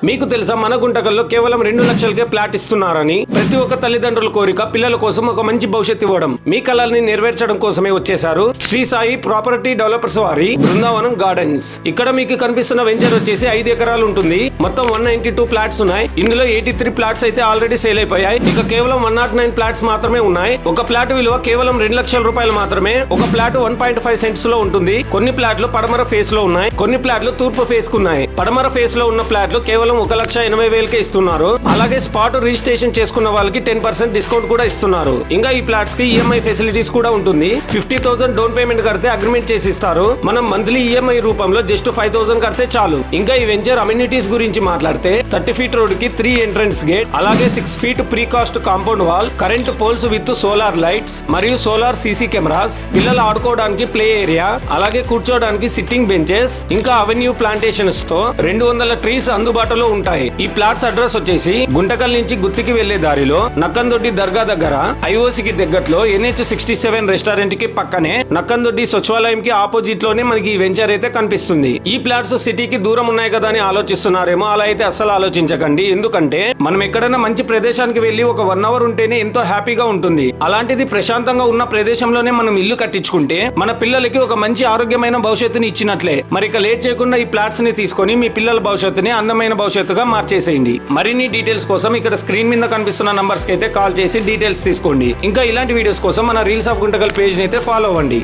మీకు తెలుసా మన గుంటకల్లో కేవలం 2 లక్షలకే ప్లాట్ ఇస్తున్నారని. ప్రతి ఒక్క తల్లిదండ్రుల కోరిక పిల్లల కోసం ఒక మంచి భవిష్యత్తు ఇవ్వడం. మీ కలల్ని నెరవేర్చడం కోసమే వచ్చేసారు శ్రీ సాయి ప్రాపర్టీ డెవలపర్స్ వారి బృందావనం గార్డెన్స్. ఇక్కడ మీకు కనిపిస్తున్న వెంచర్ వచ్చేసి 5 ఎకరాలు ఉంటుంది. మొత్తం 192 ప్లాట్స్ ఉన్నాయి. ఇందులో 83 ప్లాట్స్ అయితే ఆల్రెడీ సేల్ అయిపోయాయి. ఇక కేవలం 109 ప్లాట్స్ మాత్రమే ఉన్నాయి. ఒక ప్లాట్ విలువ కేవలం 2 లక్షల రూపాయలు మాత్రమే. ఒక ప్లాట్ 1.5 సెంట్స్ లో ఉంటుంది. కొన్ని ప్లాట్లు పడమర ఫేస్ లో ఉన్నాయి, కొన్ని ప్లాట్లు తూర్పు ఫేస్ కు ఉన్నాయి. పడమర ఫేస్ లో ఉన్న ప్లాట్లు కేవలం 1,80,000కే ఇస్తున్నారు. అలాగే స్పాట్ రిజిస్ట్రేషన్ చేసుకున్న వాళ్ళకి 10% డిస్కౌంట్ కూడా ఇస్తున్నారు. ఇంకా ఈ ప్లాట్స్ కి ఈఎంఐ ఫెసిలిటీస్ కూడా ఉంటుంది. 50,000 డౌన్ పేమెంట్ కడితే అగ్రిమెంట్ చేసి ఇస్తారు. మనం మంత్లీ ఈఎంఐ రూపంలో జస్ట్ 5,000 కడితే చాలు. ఇంకా ఈ వెంచర్ అమ్యూనిటీస్ గురించి మాట్లాడితే 30 ఫీట్ రోడ్ కి 3 ఎంట్రన్స్ గేట్, అలాగే 6 feet precast compound wall, current poles with solar lights మరియు సోలార్ సీసీ కెమెరాస్, పిల్లలు ఆడుకోవడానికి ప్లే ఏరియా, అలాగే కూర్చోడానికి సిట్టింగ్ బెంచెస్, ఇంకా అవెన్యూ ప్లాంటేషన్స్ తో 200 ట్రీస్ అందుబాటులో ఉంటాయి. ఈ ప్లాట్స్ అడ్రస్ వచ్చేసి గుంటకల్ నుంచి గుత్తికి వెళ్లే దారిలో నక్కందొడ్డి దర్గా దగ్గర, ఐఓసి కి దగ్గరలో NH67 రెస్టారెంట్ కి పక్కనే, నక్కందొడ్డి సచివాలయం కి ఆపోజిట్ లోనే మనకి ఈ వెంచర్ అయితే కనిపిస్తుంది. ఈ ప్లాట్స్ సిటీకి దూరం ఉన్నాయి కదా అని ఆలోచిస్తున్నారేమో. అలా అయితే అస్సలు ఆలోచించకండి. ఎందుకంటే మనం ఎక్కడైనా మంచి ప్రదేశానికి వెళ్లి ఒక 1 అవర్ ఉంటేనే ఎంతో హ్యాపీగా ఉంటుంది. అలాంటిది ప్రశాంతంగా ఉన్న ప్రదేశంలోనే మనం ఇల్లు కట్టించుకుంటే మన పిల్లలకి ఒక మంచి ఆరోగ్యమైన భవిష్యత్తుని ఇచ్చినట్లే. మరి ఇక లేట్ చేయకుండా ఈ ప్లాట్స్ ని తీసుకొని మీ పిల్లల భవిష్యత్తుని అందమైన భవిష్యత్తుగా మార్చేసేయండి. మరిన్ని డీటెయిల్స్ కోసం ఇక్కడ స్క్రీన్ మీద కనిపిస్తున్న నంబర్స్ కి అయితే కాల్ చేసి డీటెయిల్స్ తీసుకోండి. ఇంకా ఇలాంటి వీడియోస్ కోసం మన రీల్స్ ఆఫ్ గుంటకల్ పేజ్ ని అయితే ఫాలో అవ్వండి.